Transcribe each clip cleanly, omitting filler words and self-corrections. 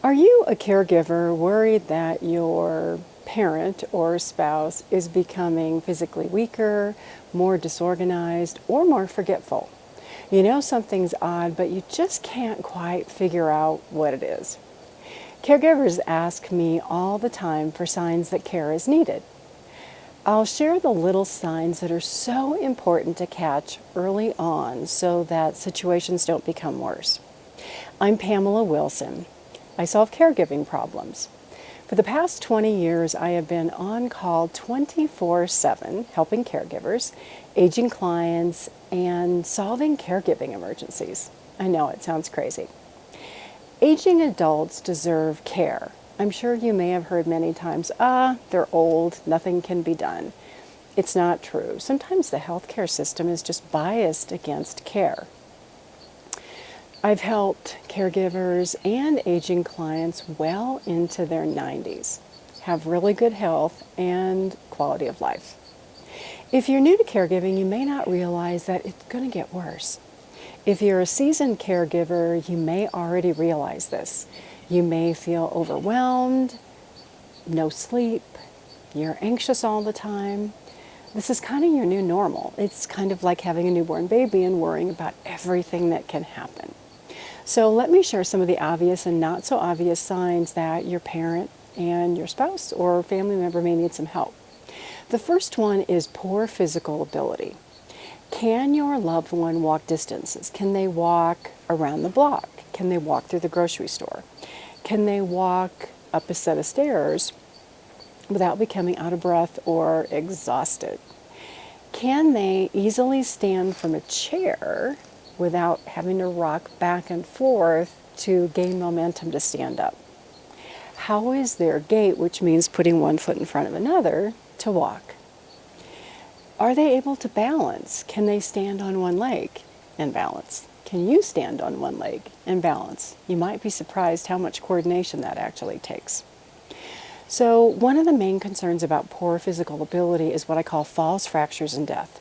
Are you a caregiver worried that your parent or spouse is becoming physically weaker, more disorganized, or more forgetful? You know something's odd, but you just can't quite figure out what it is. Caregivers ask me all the time for signs that care is needed. I'll share the little signs that are so important to catch early on so that situations don't become worse. I'm Pamela Wilson. I solve caregiving problems. For the past 20 years, I have been on call 24/7, helping caregivers, aging clients, and solving caregiving emergencies. I know it sounds crazy. Aging adults deserve care. I'm sure you may have heard many times, they're old, nothing can be done. It's not true. Sometimes the healthcare system is just biased against care. I've helped caregivers and aging clients well into their 90s have really good health and quality of life. If you're new to caregiving, you may not realize that it's going to get worse. If you're a seasoned caregiver, you may already realize this. You may feel overwhelmed, no sleep, you're anxious all the time. This is kind of your new normal. It's kind of like having a newborn baby and worrying about everything that can happen. So let me share some of the obvious and not so obvious signs that your parent and your spouse or family member may need some help. The first one is poor physical ability. Can your loved one walk distances? Can they walk around the block? Can they walk through the grocery store? Can they walk up a set of stairs without becoming out of breath or exhausted? Can they easily stand from a chair without having to rock back and forth to gain momentum to stand up? How is their gait, which means putting one foot in front of another, to walk? Are they able to balance? Can they stand on one leg and balance? Can you stand on one leg and balance? You might be surprised how much coordination that actually takes. So one of the main concerns about poor physical ability is what I call falls, fractures, and death.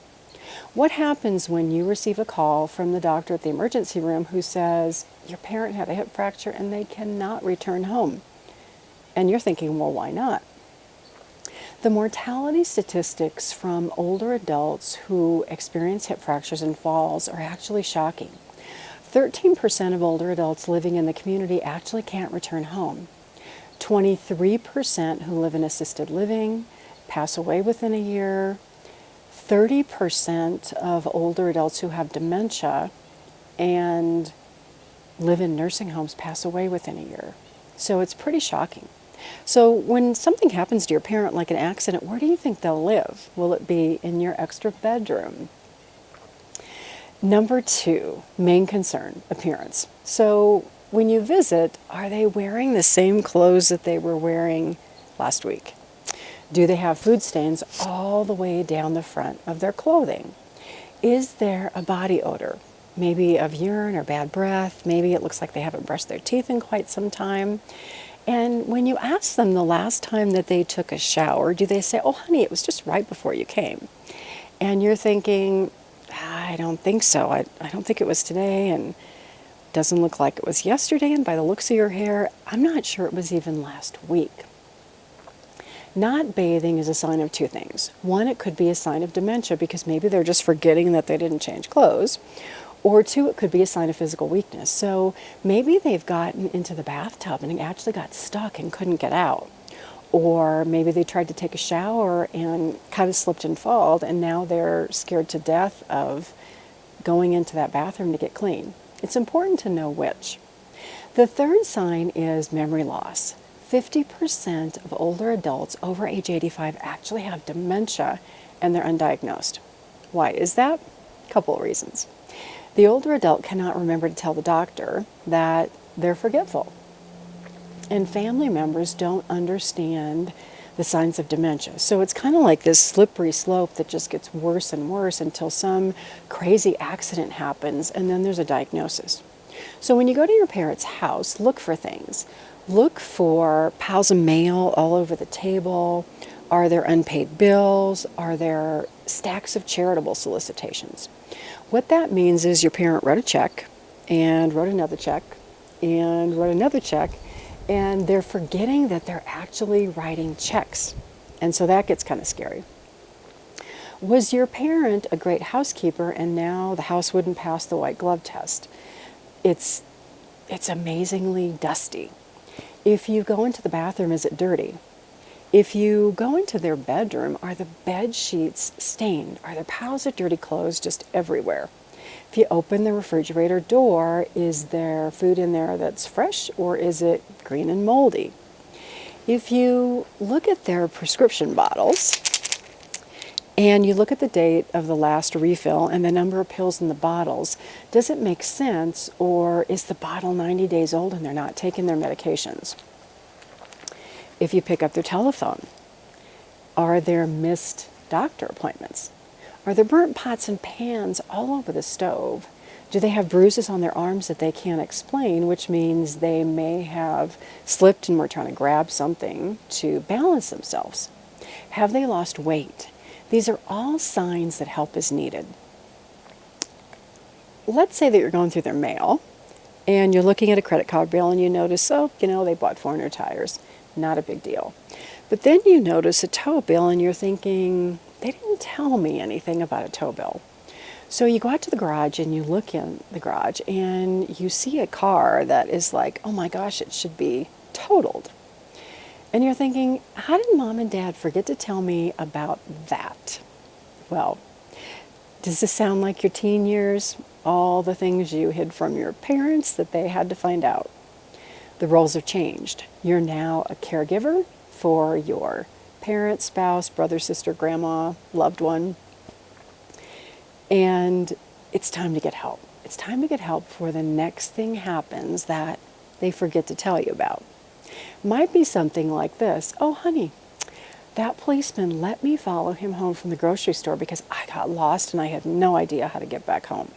What happens when you receive a call from the doctor at the emergency room who says, your parent had a hip fracture and they cannot return home? And you're thinking, well, why not? The mortality statistics from older adults who experience hip fractures and falls are actually shocking. 13% of older adults living in the community actually can't return home. 23% who live in assisted living pass away within a year. 30% of older adults who have dementia and live in nursing homes pass away within a year. So it's pretty shocking. So when something happens to your parent, like an accident, where do you think they'll live? Will it be in your extra bedroom? Number 2, main concern, appearance. So when you visit, are they wearing the same clothes that they were wearing last week? Do they have food stains all the way down the front of their clothing? Is there a body odor? Maybe of urine or bad breath. Maybe it looks like they haven't brushed their teeth in quite some time. And when you ask them the last time that they took a shower, do they say, oh, honey, it was just right before you came? And you're thinking, I don't think so. I don't think it was today, and it doesn't look like it was yesterday, and by the looks of your hair, I'm not sure it was even last week. Not bathing is a sign of 2 things. One, it could be a sign of dementia because maybe they're just forgetting that they didn't change clothes. Or 2, it could be a sign of physical weakness. So maybe they've gotten into the bathtub and actually got stuck and couldn't get out. Or maybe they tried to take a shower and kind of slipped and fell, and now they're scared to death of going into that bathroom to get clean. It's important to know which. The third sign is memory loss. 50% of older adults over age 85 actually have dementia and they're undiagnosed. Why is that? A couple of reasons. The older adult cannot remember to tell the doctor that they're forgetful. And family members don't understand the signs of dementia. So it's kind of like this slippery slope that just gets worse and worse until some crazy accident happens and then there's a diagnosis. So when you go to your parents' house, look for things. Look for piles of mail all over the table. Are there unpaid bills? Are there stacks of charitable solicitations? What that means is your parent wrote a check and wrote another check and wrote another check, and they're forgetting that they're actually writing checks. And so that gets kind of scary. Was your parent a great housekeeper and now the house wouldn't pass the white glove test? It's amazingly dusty. If you go into the bathroom, is it dirty? If you go into their bedroom, are the bed sheets stained? Are there piles of dirty clothes just everywhere? If you open the refrigerator door, is there food in there that's fresh or is it green and moldy? If you look at their prescription bottles and you look at the date of the last refill and the number of pills in the bottles, does it make sense, or is the bottle 90 days old and they're not taking their medications? If you pick up their telephone, are there missed doctor appointments? Are there burnt pots and pans all over the stove? Do they have bruises on their arms that they can't explain, which means they may have slipped and were trying to grab something to balance themselves? Have they lost weight? These are all signs that help is needed. Let's say that you're going through their mail and you're looking at a credit card bill and you notice, oh, they bought 400 tires. Not a big deal. But then you notice a tow bill and you're thinking, they didn't tell me anything about a tow bill. So you go out to the garage and you look in the garage and you see a car that is like, oh my gosh, it should be totaled. And you're thinking, how did mom and dad forget to tell me about that? Well, does this sound like your teen years? All the things you hid from your parents that they had to find out. The roles have changed. You're now a caregiver for your parent, spouse, brother, sister, grandma, loved one. And it's time to get help. It's time to get help before the next thing happens that they forget to tell you about. Might be something like this. Oh, honey, that policeman let me follow him home from the grocery store because I got lost and I had no idea how to get back home.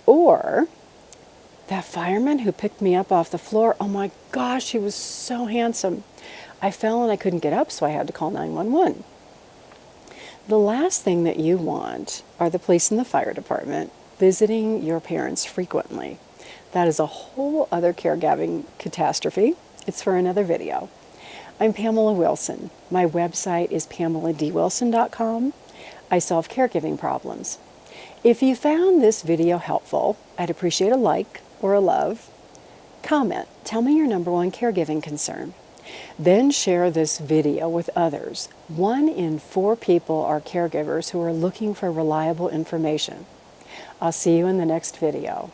Or that fireman who picked me up off the floor, oh my gosh, he was so handsome. I fell and I couldn't get up, so I had to call 911. The last thing that you want are the police and the fire department visiting your parents frequently. That is a whole other caregiving catastrophe. It's for another video. I'm Pamela Wilson. My website is PamelaDWilson.com. I solve caregiving problems. If you found this video helpful, I'd appreciate a like or a love. Comment. Tell me your number one caregiving concern. Then share this video with others. 1 in 4 people are caregivers who are looking for reliable information. I'll see you in the next video.